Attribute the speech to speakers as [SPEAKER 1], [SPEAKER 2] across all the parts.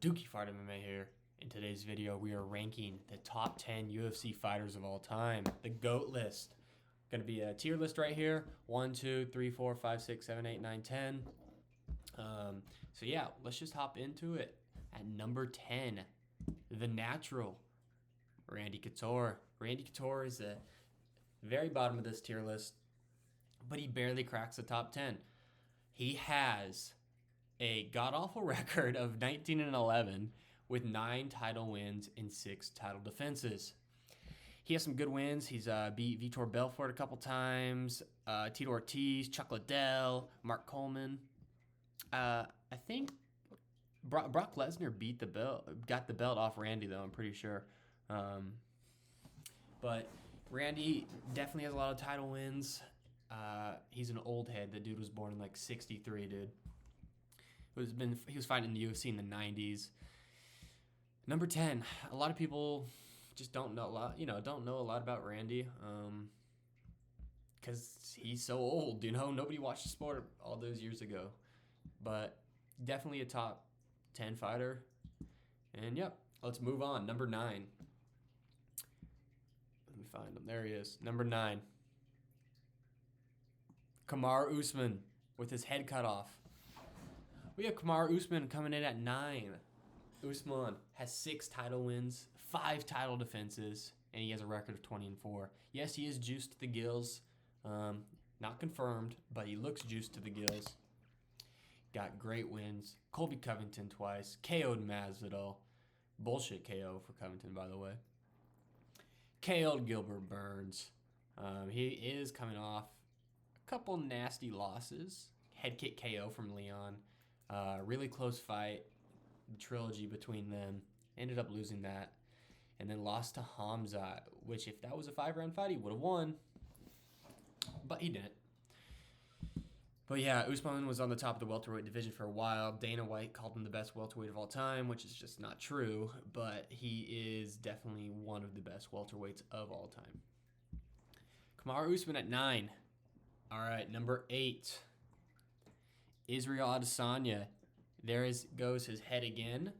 [SPEAKER 1] DookieFartMMA here. In today's video, we are ranking the top 10 UFC fighters of all time, the GOAT list. Going to be a tier list right here: 1, 2, 3, 4, 5, 6, 7, 8, 9, 10. So yeah, let's just hop into it. At number 10, the natural, Randy Couture. Randy Couture is the very bottom of this tier list, but he barely cracks the top 10. He has a god-awful record of 19-11 with 9 title wins and 6 title defenses. He has some good wins. He's beat Vitor Belfort a couple times, Tito Ortiz, Chuck Liddell, Mark Coleman. I think Brock Lesnar got the belt off Randy, though, I'm pretty sure. But Randy definitely has a lot of title wins. He's an old head. The dude was born in like 63, dude. He was fighting in the UFC in the 90s. Number 10, a lot of people just don't know a lot about Randy, because he's so old, nobody watched the sport all those years ago, but definitely a top 10 fighter. And yep, let's move on. Number 9. Let me find him. There he is. Number 9. Kamaru Usman with his head cut off. We have Kamaru Usman coming in at 9. Usman has 6 title wins, 5 title defenses, and he has a record of 20-4. Yes, he is juiced to the gills. Not confirmed, but he looks juiced to the gills. Got great wins. Colby Covington twice. KO'd Masvidal. Bullshit KO for Covington, by the way. KO'd Gilbert Burns. He is coming off a couple nasty losses. Head kick KO from Leon. Really close fight. The trilogy between them. Ended up losing that. And then lost to Hamza, which if that was a 5-round fight, he would have won. But he didn't. But yeah, Usman was on the top of the welterweight division for a while. Dana White called him the best welterweight of all time, which is just not true. But he is definitely one of the best welterweights of all time. Kamaru Usman at 9. All right, number 8. Israel Adesanya. Goes his head again.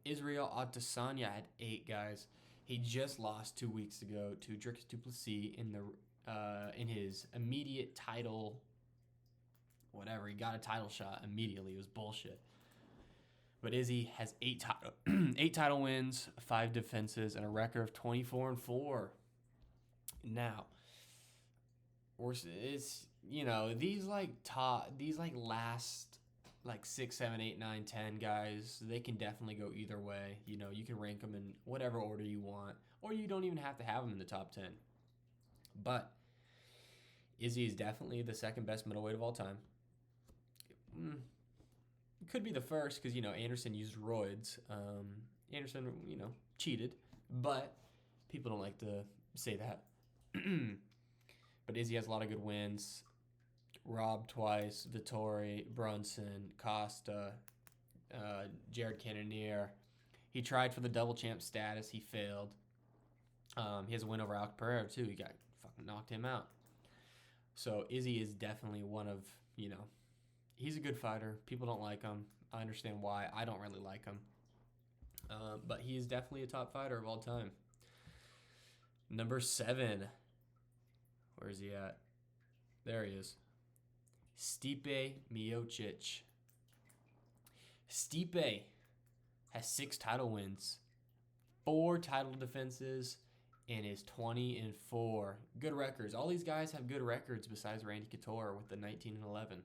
[SPEAKER 1] Israel Adesanya at 8, guys. He just lost 2 weeks ago to Dricus du Plessis in his immediate title. Whatever, he got a title shot immediately. It was bullshit. But Izzy has 8 title wins, 5 defenses, and a record of 24-4. Now, it's these last 6, 7, 8, 9, 10 guys, they can definitely go either way. You can rank them in whatever order you want, or you don't even have to have them in the top 10. But Izzy is definitely the second best middleweight of all time. It could be the first because, Anderson used roids. Anderson, cheated, but people don't like to say that. But Izzy has a lot of good wins. Rob twice, Vittori, Brunson, Costa, Jared Cannonier. He tried for the double champ status. He failed. He has a win over Alex Pereira, too. He got fucking knocked him out. So Izzy is definitely one of, he's a good fighter. People don't like him. I understand why. I don't really like him. But he is definitely a top fighter of all time. Number 7. Where is he at? There he is. Stipe Miocic. Stipe has 6 title wins, 4 title defenses, and is 20-4. Good records. All these guys have good records besides Randy Couture with the 19-11.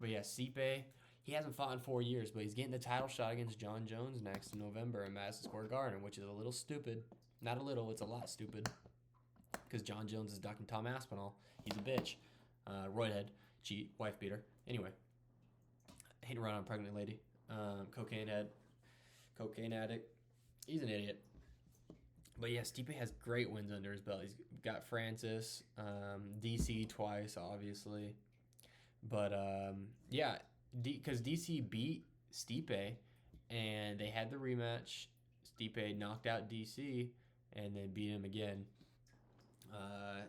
[SPEAKER 1] But yeah, Stipe, he hasn't fought in 4 years, but he's getting the title shot against John Jones next in November in Madison Square Garden, which is a little stupid. Not a little, it's a lot stupid. Because John Jones is ducking Tom Aspinall. He's a bitch. Roidhead, cheat, wife beater. Anyway, hate to run on a pregnant lady. Cocaine head, cocaine addict. He's an idiot. But yeah, Stipe has great wins under his belt. He's got Francis, DC twice, obviously. But yeah, because DC beat Stipe, and they had the rematch. Stipe knocked out DC, and then beat him again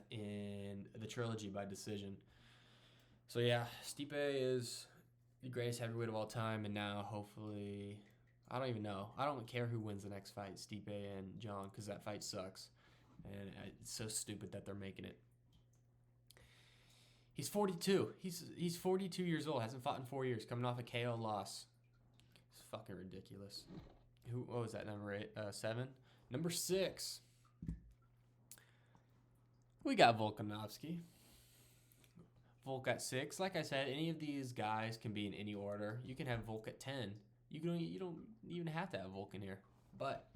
[SPEAKER 1] in the trilogy by decision. So yeah, Stipe is the greatest heavyweight of all time, and now hopefully, I don't even know. I don't care who wins the next fight, Stipe and John, because that fight sucks, and it's so stupid that they're making it. He's 42. He's 42 years old. Hasn't fought in 4 years. Coming off a KO loss. It's fucking ridiculous. What was that, number 7? Number 6. We got Volkanovski. Volk at 6. Like I said, any of these guys can be in any order. You can have Volk at 10. You don't even have to have Volk in here. But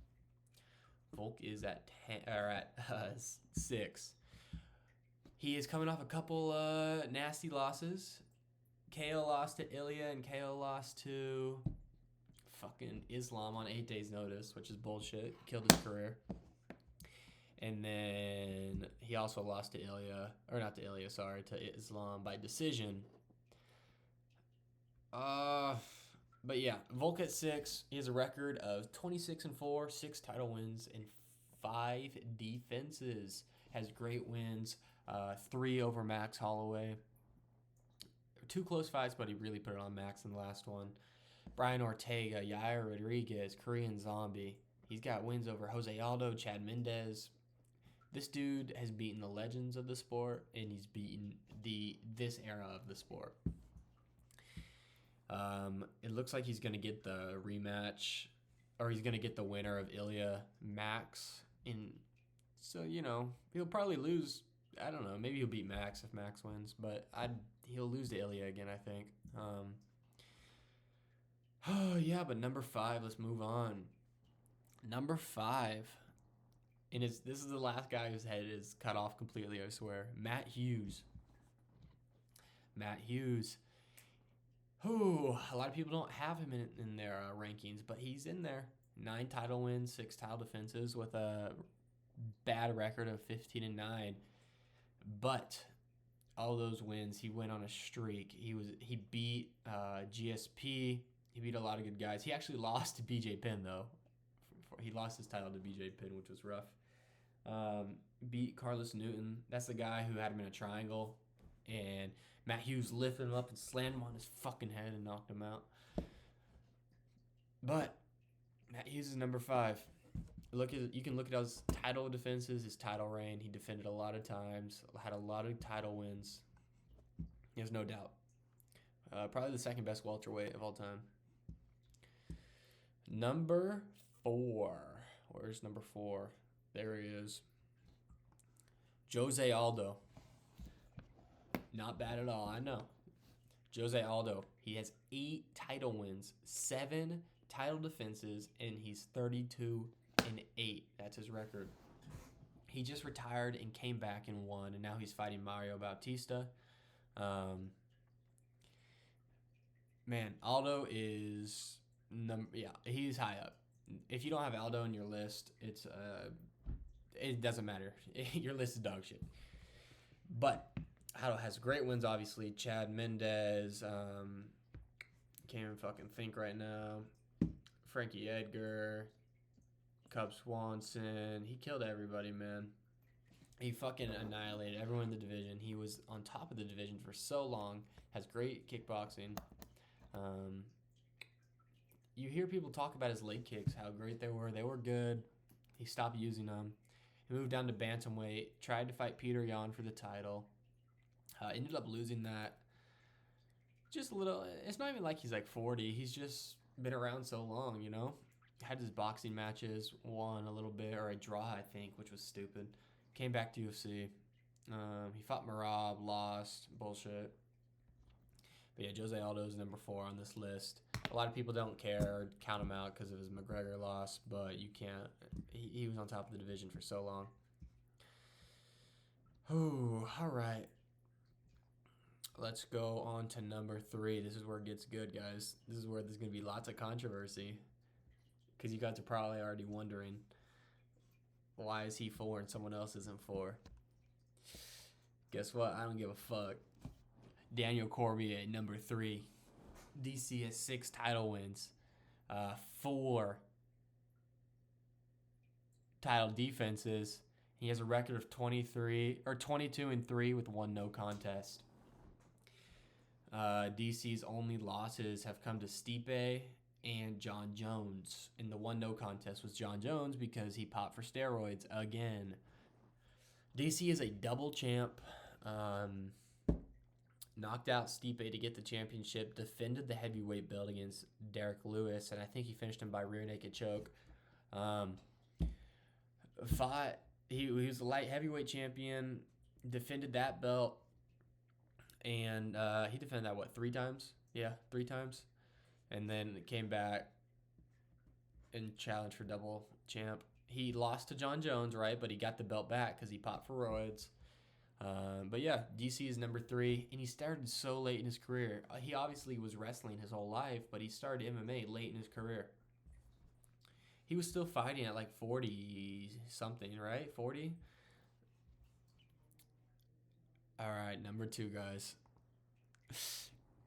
[SPEAKER 1] Volk is at 10 or at 6. He is coming off a couple nasty losses. KO lost to Ilya and KO lost to fucking Islam on 8 days' notice, which is bullshit. Killed his career. And then he also lost to to Islam by decision. But yeah, Volk at 6. He has a record of 26-4, 6 title wins, and 5 defenses. Has great wins. 3 over Max Holloway. 2 close fights, but he really put it on Max in the last one. Brian Ortega, Yair Rodriguez, Korean Zombie. He's got wins over Jose Aldo, Chad Mendez. This dude has beaten the legends of the sport, and he's beaten this era of the sport. It looks like he's going to get the rematch, or he's going to get the winner of Ilya Max. So, he'll probably lose. I don't know. Maybe he'll beat Max if Max wins, but he'll lose to Ilya again, I think. Yeah, but number 5, let's move on. Number 5, and this is the last guy whose head is cut off completely, I swear. Matt Hughes. A lot of people don't have him in their rankings, but he's in there. 9 title wins, 6 title defenses with a bad record of 15-9. But all those wins, he went on a streak. He beat GSP. He beat a lot of good guys. He actually lost to BJ Penn, though. He lost his title to BJ Penn, which was rough. Beat Carlos Newton. That's the guy who had him in a triangle. And Matt Hughes lifted him up and slammed him on his fucking head and knocked him out. But Matt Hughes is number 5. You can look at his title defenses, his title reign. He defended a lot of times, had a lot of title wins. There's no doubt. Probably the second best welterweight of all time. Number 4. Where's number 4? There he is. Jose Aldo. Not bad at all, I know. Jose Aldo. He has 8 title wins, 7 title defenses, and he's 32-8. That's his record. He just retired and came back and won, and now he's fighting Mario Bautista. Man, Aldo is he's high up. If you don't have Aldo in your list, it doesn't matter. Your list is dog shit. But Aldo has great wins, obviously. Chad Mendez, can't even fucking think right now. Frankie Edgar, Cub Swanson. He killed everybody, man. He fucking annihilated everyone in the division. He was on top of the division for so long. Has great kickboxing. You hear people talk about his leg kicks, how great they were. They were good. He stopped using them. He moved down to bantamweight. Tried to fight Peter Yan for the title. Ended up losing that. Just a little. It's not even like he's like 40. He's just been around so long, Had his boxing matches, won a little bit, or a draw, I think, which was stupid. Came back to UFC. He fought Merab, lost. Bullshit. But yeah, Jose Aldo is number 4 on this list. A lot of people don't care or count him out because of his McGregor loss, but you can't. He was on top of the division for so long. Ooh, all right. Let's go on to number 3. This is where it gets good, guys. This is where there's going to be lots of controversy because you guys are probably already wondering, why is he 4 and someone else isn't 4? Guess what? I don't give a fuck. Daniel Cormier, number 3. DC has 6 title wins, 4 title defenses. He has a record of 22-3 with 1 no contest. DC's only losses have come to Stipe and John Jones. And the one no contest was John Jones because he popped for steroids again. DC is a double champ. Knocked out Stipe to get the championship. Defended the heavyweight belt against Derek Lewis, and I think he finished him by rear naked choke. He was a light heavyweight champion. Defended that belt, and he defended that 3 times? Yeah, 3 times. And then came back and challenged for double champ. He lost to John Jones, right? But he got the belt back because he popped for roids. But yeah, DC is number 3, and he started so late in his career. He obviously was wrestling his whole life, but he started MMA late in his career. He was still fighting at like 40-something, right? 40? All right, number 2, guys.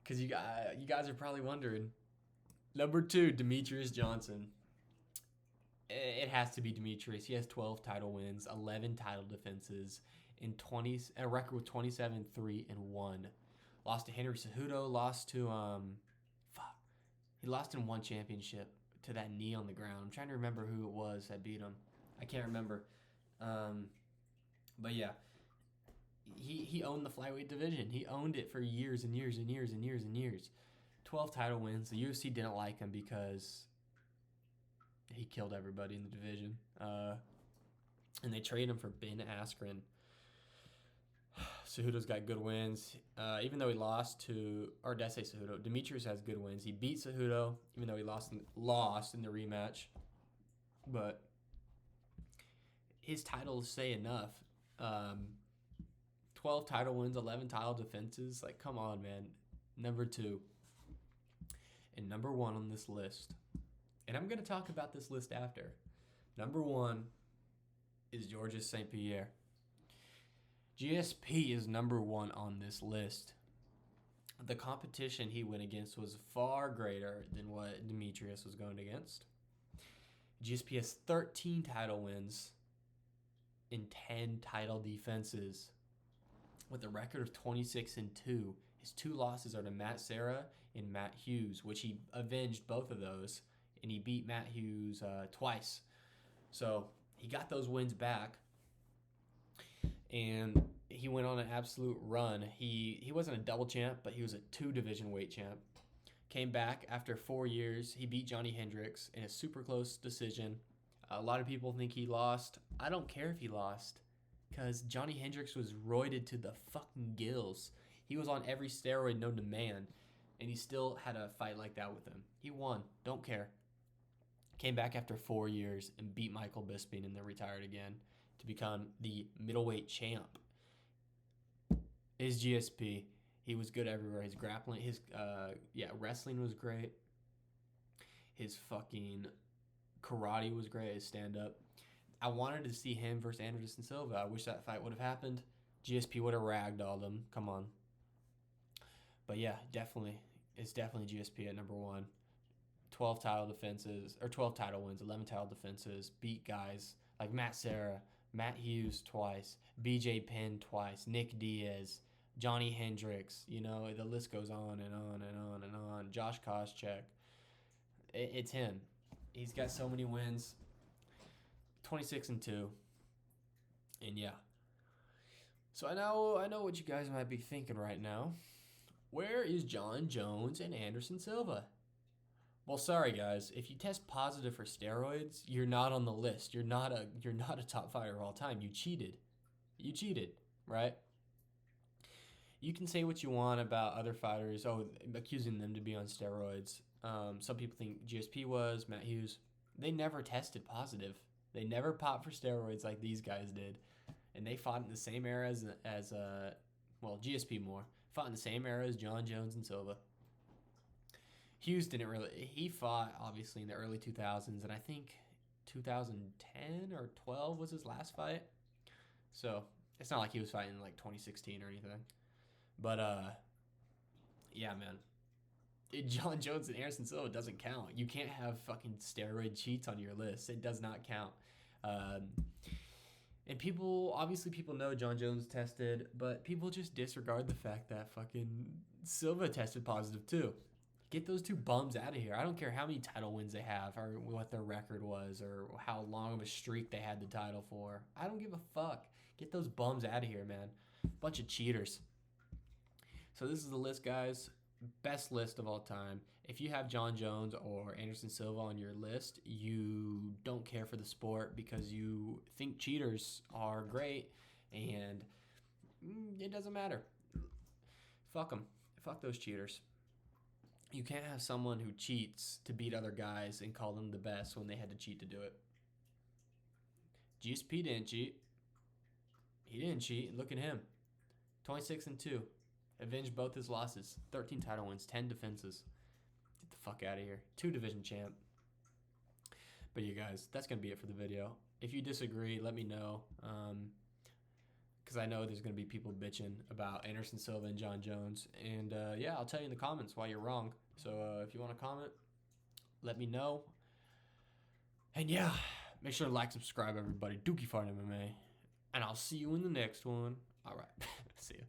[SPEAKER 1] Because you guys are probably wondering. Number 2, Demetrius Johnson. It has to be Demetrius. He has 12 title wins, 11 title defenses, in a record with 27-3-1. Lost to Henry Cejudo. Lost to he lost in one championship to that knee on the ground. I'm trying to remember who it was that beat him. I can't remember. But yeah, he owned the flyweight division. He owned it for years and years and years and years and years. 12 title wins. The UFC didn't like him because he killed everybody in the division. And they traded him for Ben Askren. Cejudo's got good wins. Even though he lost to, or did I say Cejudo? Demetrius has good wins. He beat Cejudo, even though he lost in the rematch. But his titles say enough. 12 title wins, 11 title defenses. Like, come on, man. Number 2. And number 1 on this list. And I'm going to talk about this list after. Number 1 is Georges St. Pierre. GSP is number 1 on this list. The competition he went against was far greater than what Demetrius was going against. GSP has 13 title wins and 10 title defenses with a record of 26-2. His 2 losses are to Matt Serra and Matt Hughes, which he avenged both of those, and he beat Matt Hughes twice. So he got those wins back. And he went on an absolute run. He wasn't a double champ, but he was a 2-division weight champ. Came back after 4 years. He beat Johnny Hendricks in a super close decision. A lot of people think he lost. I don't care if he lost, because Johnny Hendricks was roided to the fucking gills. He was on every steroid known to man, and he still had a fight like that with him. He won. Don't care. Came back after 4 years and beat Michael Bisping and then retired again to become the middleweight champ. His GSP, he was good everywhere. His grappling, wrestling was great. His fucking karate was great. His stand-up. I wanted to see him versus Anderson Silva. I wish that fight would have happened. GSP would have ragdolled him. Come on. But yeah, definitely. It's definitely GSP at number 1. 12 title defenses, or 12 title wins, 11 title defenses. Beat guys like Matt Serra, Matt Hughes twice, BJ Penn twice, Nick Diaz, Johnny Hendricks. You know, the list goes on and on and on and on. Josh Koscheck. It's him. He's got so many wins. 26-2. And yeah. So I know what you guys might be thinking right now. Where is John Jones and Anderson Silva? Well, sorry guys, if you test positive for steroids, you're not on the list. You're not a top fighter of all time. You cheated. You cheated, right? You can say what you want about other fighters, accusing them to be on steroids. Some people think GSP was, Matt Hughes. They never tested positive. They never popped for steroids like these guys did. And they fought in the same era as GSP more. Fought in the same era as John Jones and Silva. Hughes didn't really. He fought, obviously, in the early 2000s, and I think 2010 or 12 was his last fight. So, it's not like he was fighting in, like, 2016 or anything. But, yeah, man. John Jones and Anderson Silva doesn't count. You can't have fucking steroid cheats on your list. It does not count. And people know John Jones tested, but people just disregard the fact that fucking Silva tested positive too. Get those two bums out of here. I don't care how many title wins they have or what their record was or how long of a streak they had the title for. I don't give a fuck. Get those bums out of here, man. Bunch of cheaters. So this is the list, guys. Best list of all time. If you have John Jones or Anderson Silva on your list, you don't care for the sport because you think cheaters are great, and it doesn't matter. Fuck them. Fuck those cheaters. You can't have someone who cheats to beat other guys and call them the best when they had to cheat to do it. GSP didn't cheat. He didn't cheat. Look at him. 26-2. Avenged both his losses. 13 title wins, 10 defenses. Get the fuck out of here. 2 division champ. But you guys, that's going to be it for the video. If you disagree, let me know. Because I know there's going to be people bitching about Anderson Silva and John Jones. And yeah, I'll tell you in the comments why you're wrong. So if you want to comment, let me know. And yeah, make sure to like, subscribe, everybody. DookieFartMMA. And I'll see you in the next one. All right. See ya.